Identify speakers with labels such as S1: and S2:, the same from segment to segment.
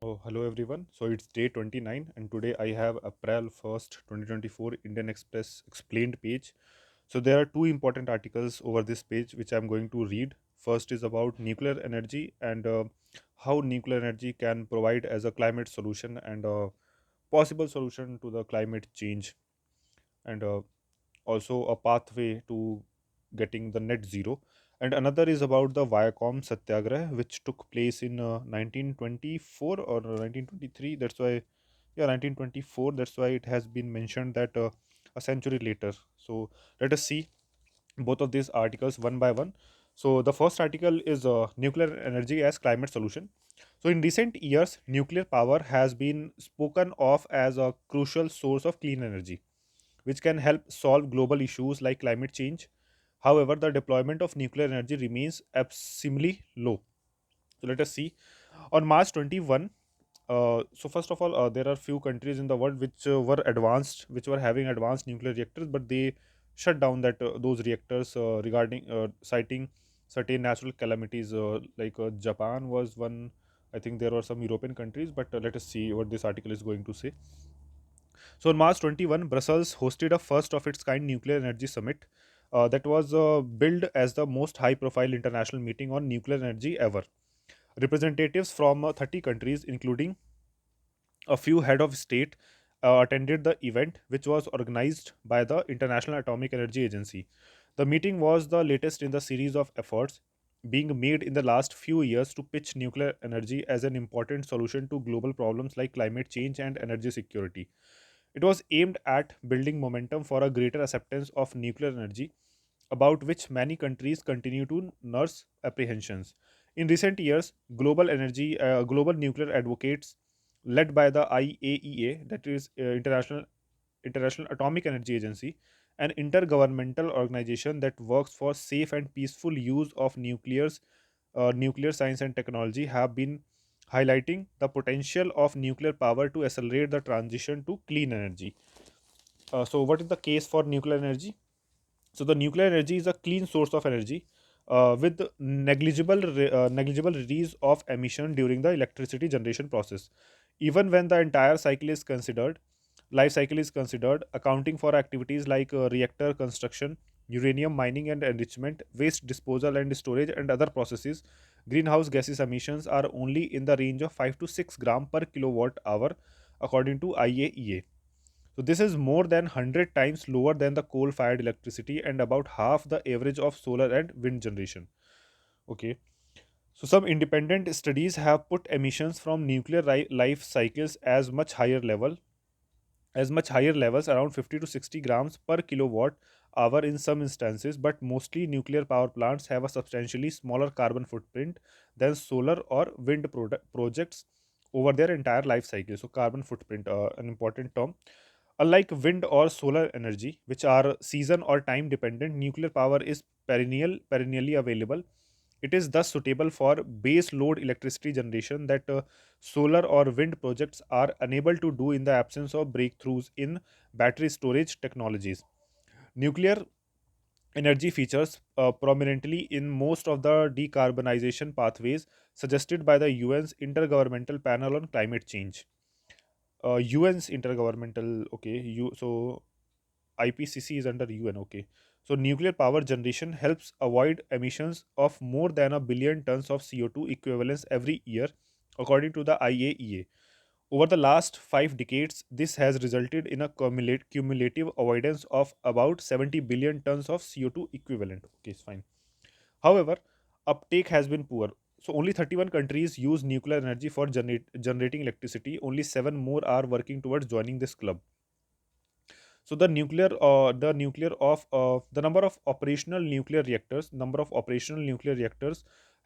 S1: Oh, hello everyone. So it's day 29 and today I have April 1st, 2024 Indian Express explained page. So there are two important articles over this page which I'm going to read. First is about nuclear energy and how nuclear energy can provide as a climate solution and a possible solution to the climate change and also a pathway to getting the net zero. And another is about the Viacom Satyagrah, which took place in 1924 or 1923. That's why, yeah, 1924. That's why it has been mentioned that a century later. So let us see both of these articles one by one. So the first article is nuclear energy as climate solution. So in recent years, nuclear power has been spoken of as a crucial source of clean energy which can help solve global issues like climate change. However, the deployment of nuclear energy remains abysmally low. So let us see. On March 21, so first of all, there are few countries in the world which were advanced, which were having advanced nuclear reactors, but they shut down that those reactors regarding citing certain natural calamities. Japan was one. I think there were some European countries, but let us see what this article is going to say. So on March 21, Brussels hosted a first of its kind nuclear energy summit that was billed as the most high profile international meeting on nuclear energy ever. Representatives from 30 countries, including a few head of state, attended the event, which was organized by the International Atomic Energy Agency. The meeting was the latest in the series of efforts being made in the last few years to pitch nuclear energy as an important solution to global problems like climate change and energy security. It was aimed at building momentum for a greater acceptance of nuclear energy, about which many countries continue to nurse apprehensions. In recent years, global nuclear advocates, led by the IAEA, that is International Atomic Energy Agency, an intergovernmental organization that works for safe and peaceful use of nuclear science and technology, have been highlighting the potential of nuclear power to accelerate the transition to clean energy. So, what is the case for nuclear energy? So, the nuclear energy is a clean source of energy with negligible release of emission during the electricity generation process. Even when the entire cycle is considered, life cycle is considered, accounting for activities like reactor construction, uranium mining and enrichment, waste disposal and storage, and other processes, greenhouse gases emissions are only in the range of 5 to 6 gram per kilowatt hour, according to IAEA. So this is more than 100 times lower than the coal fired electricity and about half the average of solar and wind generation. Okay. So some independent studies have put emissions from nuclear life cycles as much higher levels, around 50 to 60 grams per kilowatt hour in some instances, but mostly nuclear power plants have a substantially smaller carbon footprint than solar or wind projects over their entire life cycle. So carbon footprint, an important term. Unlike wind or solar energy, which are season or time dependent, nuclear power is perennially available. It is thus suitable for base load electricity generation that solar or wind projects are unable to do in the absence of breakthroughs in battery storage technologies. Nuclear energy features prominently in most of the decarbonization pathways suggested by the UN's Intergovernmental Panel on Climate Change. UN's Intergovernmental, okay, so IPCC is under UN. Okay. So nuclear power generation helps avoid emissions of more than a billion tons of CO2 equivalents every year, according to the IAEA. Over the last 5 decades, this has resulted in a cumulative avoidance of about 70 billion tons of CO2 equivalent. Okay, it's fine. However, uptake has been poor. So only 31 countries use nuclear energy for generating electricity. Only 7 more are working towards joining this club. So the number of operational nuclear reactors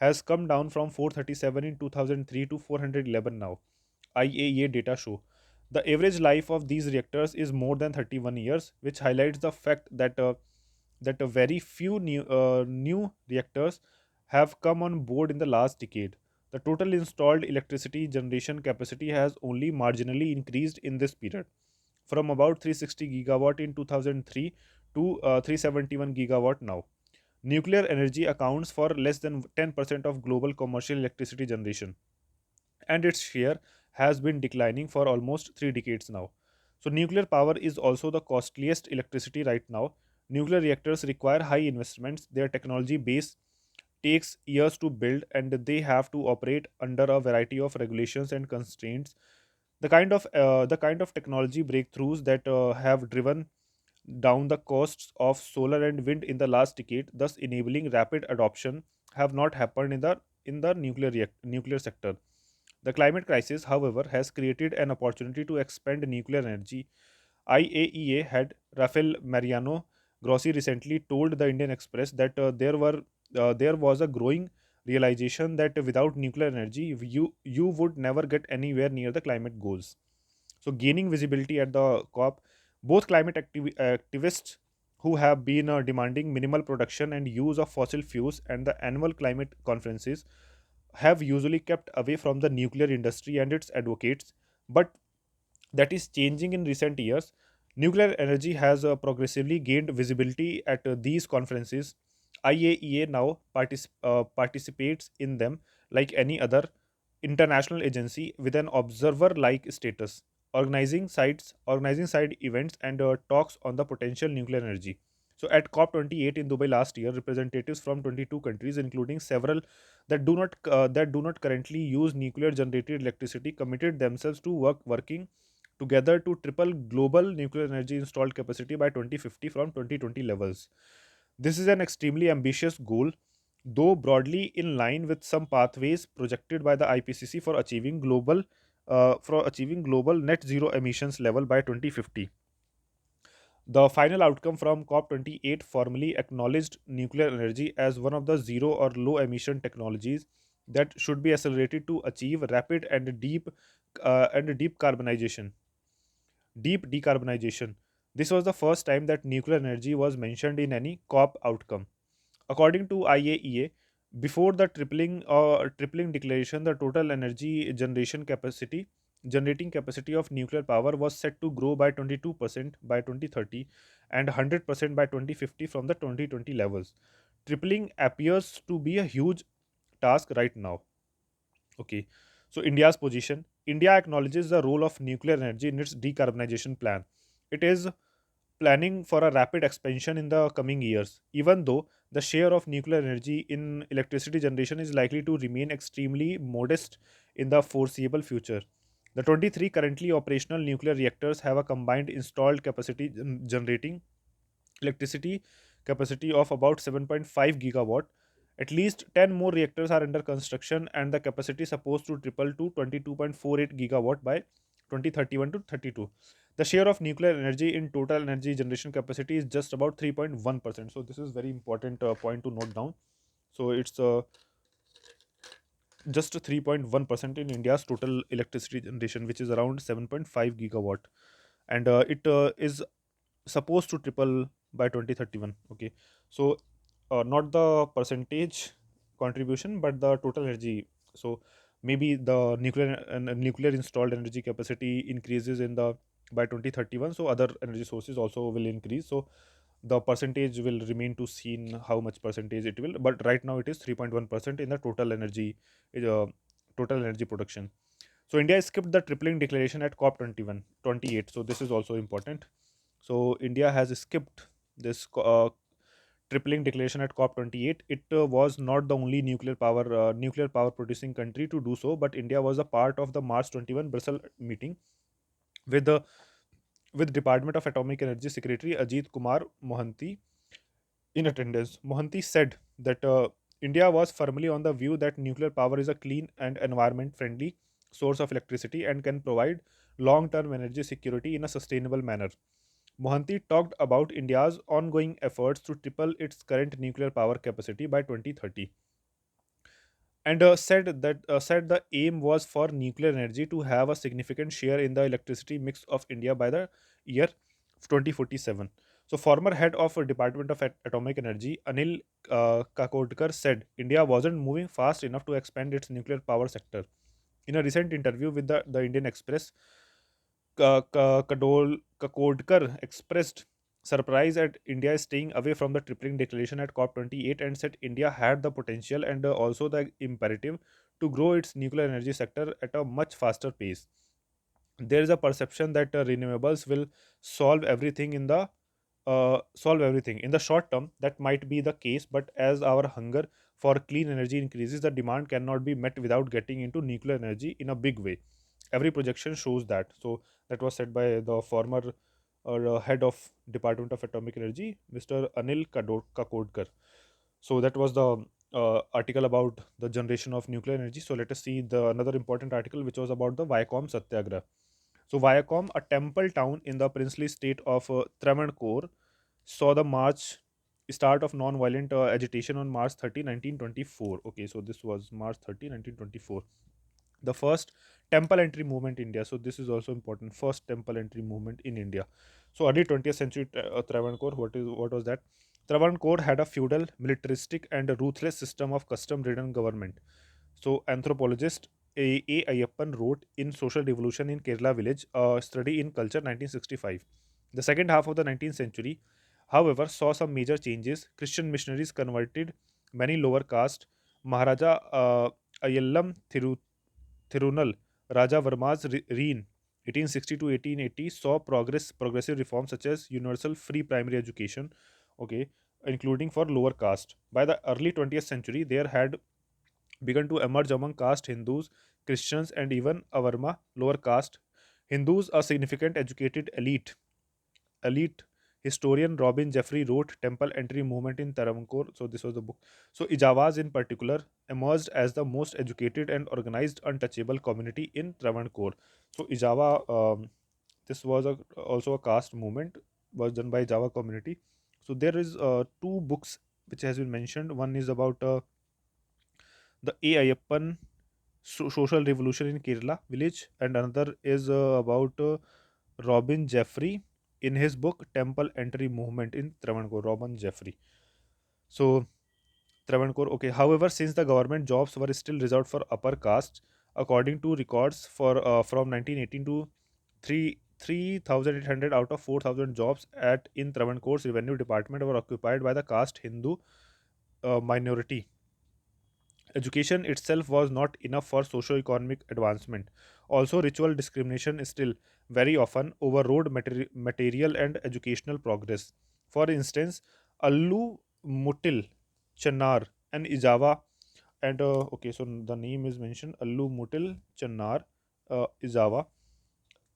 S1: has come down from 437 in 2003 to 411 now. IAEA data show the average life of these reactors is more than 31 years, which highlights the fact that a very few new reactors have come on board in the last decade. The total installed electricity generation capacity has only marginally increased in this period, from about 360 gigawatt in 2003 to 371 gigawatt now. Nuclear energy accounts for less than 10% of global commercial electricity generation, and its share has been declining for almost 3 decades now. So, nuclear power is also the costliest electricity right now. Nuclear reactors require high investments, their technology base takes years to build, and they have to operate under a variety of regulations and constraints. The kind of technology breakthroughs that have driven down the costs of solar and wind in the last decade, thus enabling rapid adoption, have not happened in the nuclear sector. The climate crisis, however, has created an opportunity to expand nuclear energy. IAEA head Rafael Mariano Grossi recently told the Indian Express that there was a growing realization that without nuclear energy, you would never get anywhere near the climate goals. So, gaining visibility at the COP, both activists who have been demanding minimal production and use of fossil fuels and the annual climate conferences have usually kept away from the nuclear industry and its advocates. But that is changing in recent years. Nuclear energy has progressively gained visibility at these conferences. IAEA now participates in them like any other international agency with an observer like status, organizing side events and talks on the potential nuclear energy. So at COP28 in Dubai last year, representatives from 22 countries, including several that do not currently use nuclear generated electricity, committed themselves to working together to triple global nuclear energy installed capacity by 2050 from 2020 levels. This is an extremely ambitious goal, though broadly in line with some pathways projected by the IPCC for achieving global net zero emissions level by 2050. The final outcome from COP28 formally acknowledged nuclear energy as one of the zero or low emission technologies that should be accelerated to achieve rapid and deep decarbonization. This was the first time that nuclear energy was mentioned in any COP outcome. According to IAEA, before the tripling declaration, the total energy generating capacity of nuclear power was set to grow by 22% by 2030 and 100% by 2050 from the 2020 levels. Tripling appears to be a huge task right now. Okay. So India's position. India acknowledges the role of nuclear energy in its decarbonization plan. It is planning for a rapid expansion in the coming years, even though the share of nuclear energy in electricity generation is likely to remain extremely modest in the foreseeable future. The 23 currently operational nuclear reactors have a combined installed capacity generating electricity capacity of about 7.5 gigawatt. At least 10 more reactors are under construction, and the capacity is supposed to triple to 22.48 gigawatt by 2031 to 32. The share of nuclear energy in total energy generation capacity is just about 3.1%. So this is very important point to note down. So it's just 3.1% in India's total electricity generation, which is around 7.5 gigawatt, and it is supposed to triple by 2031. Okay. So not the percentage contribution but the total energy. So maybe the nuclear installed energy capacity increases in the by 2031, so other energy sources also will increase. So the percentage will remain to seen how much percentage it will, but right now it is 3.1% in the uh, total energy production. So India skipped the tripling declaration at COP 28. So this is also important. So India has skipped this tripling declaration at COP 28. It was not the only nuclear power producing country to do so, but India was a part of the March 21 Brussels meeting with the with Department of Atomic Energy Secretary Ajit Kumar Mohanty in attendance. Mohanty said that India was firmly on the view that nuclear power is a clean and environment friendly source of electricity and can provide long term energy security in a sustainable manner. Mohanty talked about India's ongoing efforts to triple its current nuclear power capacity by 2030, and said the aim was for nuclear energy to have a significant share in the electricity mix of India by the year 2047. So, former head of Department of Atomic Energy Anil Kakodkar said India wasn't moving fast enough to expand its nuclear power sector. In a recent interview with the Indian Express, Kakodkar expressed surprise at India staying away from the tripling declaration at COP 28 and said India had the potential and also the imperative to grow its nuclear energy sector at a much faster pace. There is a perception that renewables will solve everything in the solve everything in the short term. That might be the case, but as our hunger for clean energy increases, the demand cannot be met without getting into nuclear energy in a big way. Every projection shows that. So that was said by the former head of Department of Atomic Energy, Mr. Anil Kakodkar. So that was the article about the generation of nuclear energy. So let us see the another important article, which was about the Viacom Satyagraha. So Viacom, a temple town in the princely state of Travancore, saw the march start of non-violent agitation on March 30, 1924. Okay, so this was March 30, 1924. The first temple entry movement in India. So this is also important. First temple entry movement in India. So early 20th century Travancore. What was that? Travancore had a feudal, militaristic, and ruthless system of custom-ridden government. So anthropologist A. Ayyappan wrote in Social Revolution in Kerala Village, a study in culture 1965. The second half of the 19th century, however, saw some major changes. Christian missionaries converted many lower caste. Maharaja Ayallam Thirunal Raja Varma's reign 1860 to 1880 saw progressive reforms such as universal free primary education, okay, including for lower caste. By the early 20th century, there had begun to emerge among caste Hindus, Christians, and even Avarma lower caste Hindus a significant educated elite historian Robin Jeffrey wrote Temple Entry Movement in Travancore. So this was the book. So Ijawas in particular emerged as the most educated and organized untouchable community in Travancore. So Ijava, this was also a caste movement was done by Java community. So there is two books which has been mentioned. One is about the A. Ayyappan social revolution in Kerala village, and another is about Robin Jeffrey in his book Temple Entry Movement in Travancore. Robin Jeffrey. So Travancore. Okay. However, since the government jobs were still reserved for upper castes, according to records for from 1918 to 3,800 out of 4,000 jobs at in Travancore's revenue department were occupied by the caste Hindu minority. Education itself was not enough for socio-economic advancement. Also, ritual discrimination still very often overrode material and educational progress. For instance, Allu Mutil, Channar, and Ijava, and okay, so the name is mentioned Allu Mutil, Channar, Ijava,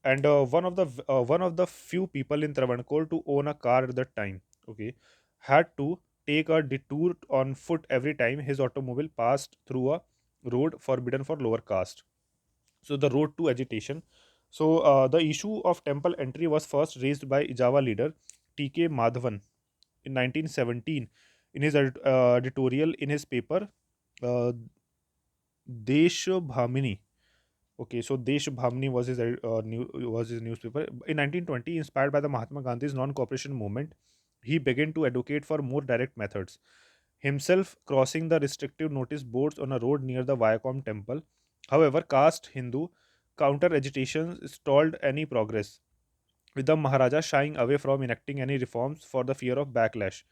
S1: and one of the few people in Travancore to own a car at that time. Okay, had to take a detour on foot every time his automobile passed through a road forbidden for lower caste. So the road to agitation. So the issue of temple entry was first raised by Ijava leader T.K. Madhavan in 1917 in his editorial in his paper uh, Deshbhamini. Okay, so Deshbhamini was was his newspaper. In 1920, inspired by the Mahatma Gandhi's non-cooperation movement, he began to advocate for more direct methods, himself crossing the restrictive notice boards on a road near the Viacom temple. However, caste Hindu counter agitation stalled any progress, with the Maharaja shying away from enacting any reforms for the fear of backlash.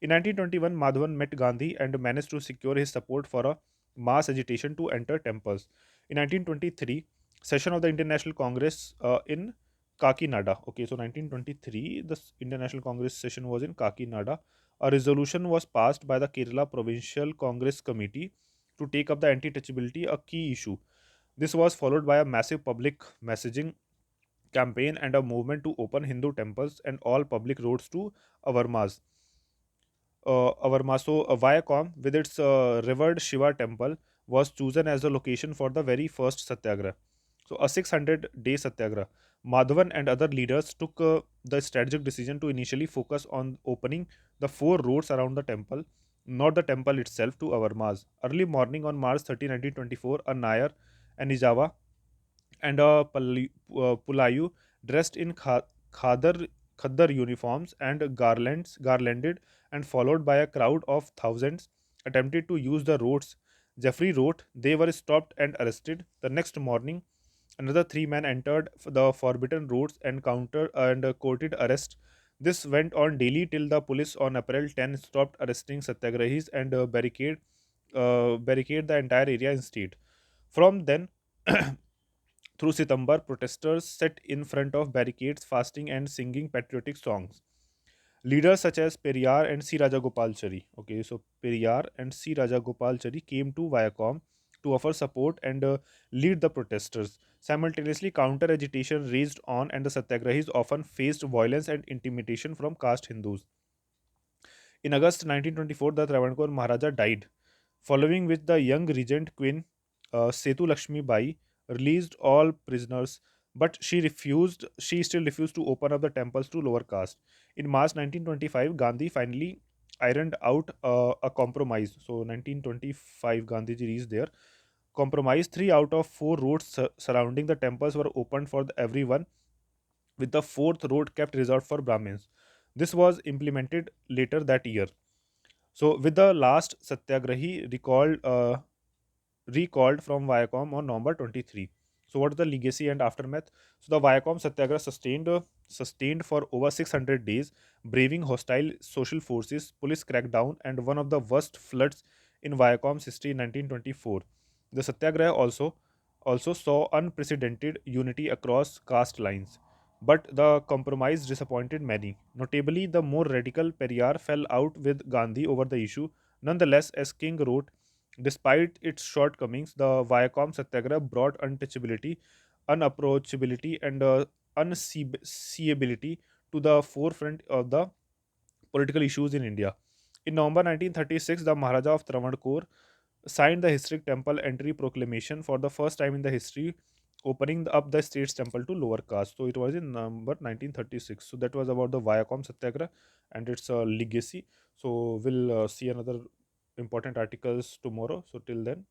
S1: In 1921, Madhavan met Gandhi and managed to secure his support for a mass agitation to enter temples. In 1923, session of the International Congress in Kakinada. Okay, so 1923, the International Congress session was in Kakinada. A resolution was passed by the Kerala Provincial Congress Committee to take up the anti-touchability, a key issue. This was followed by a massive public messaging campaign and a movement to open Hindu temples and all public roads to Avarmas. Avarmaso Viacom, with its revered Shiva temple, was chosen as the location for the very first satyagraha. So, a 600-day satyagraha. Madhavan and other leaders took the strategic decision to initially focus on opening the four roads around the temple, not the temple itself, to Avarmas. Early morning on March 30, 1924, a Nair and Nijava and a Pulayu dressed in khadar, khaddar uniforms and garlanded and followed by a crowd of thousands attempted to use the roads. Jeffrey wrote they were stopped and arrested. The next morning, another three men entered the forbidden roads and counter and courted arrest. This went on daily till the police on April 10 stopped arresting satyagrahis and barricade the entire area instead. From then through September, protesters sat in front of barricades, fasting and singing patriotic songs. Leaders such as Periyar and C. Rajagopalachari, okay, so Periyar and C. Rajagopalachari came to Viacom to offer support and lead the protesters. Simultaneously, counter agitation raged on, and the Satyagrahis often faced violence and intimidation from caste Hindus. In August 1924, the Travancore Maharaja died, following which the young regent queen Setu Lakshmi Bai released all prisoners, but she still refused to open up the temples to lower caste. In March 1925, Gandhi finally ironed out a compromise. So 1925, Gandhiji reached there. Compromise: three out of four roads surrounding the temples were opened for everyone, with the fourth road kept reserved for Brahmins. This was implemented later that year. So, with the last Satyagrahi recalled from Viacom on November 23. So, what is the legacy and aftermath? So, the Viacom Satyagraha sustained for over 600 days, braving hostile social forces, police crackdown, and one of the worst floods in Viacom's history in 1924. The Satyagraha also saw unprecedented unity across caste lines. But the compromise disappointed many. Notably, the more radical Periyar fell out with Gandhi over the issue. Nonetheless, as King wrote, despite its shortcomings, the Viacom Satyagraha brought untouchability, unapproachability, and unseeability to the forefront of the political issues in India. In November 1936, the Maharaja of Travancore signed the historic temple entry proclamation for the first time in the history, opening up the state's temple to lower caste. So it was in November 1936. So that was about the Viacom Satyagraha and its legacy. So we'll see another important articles tomorrow. So till then,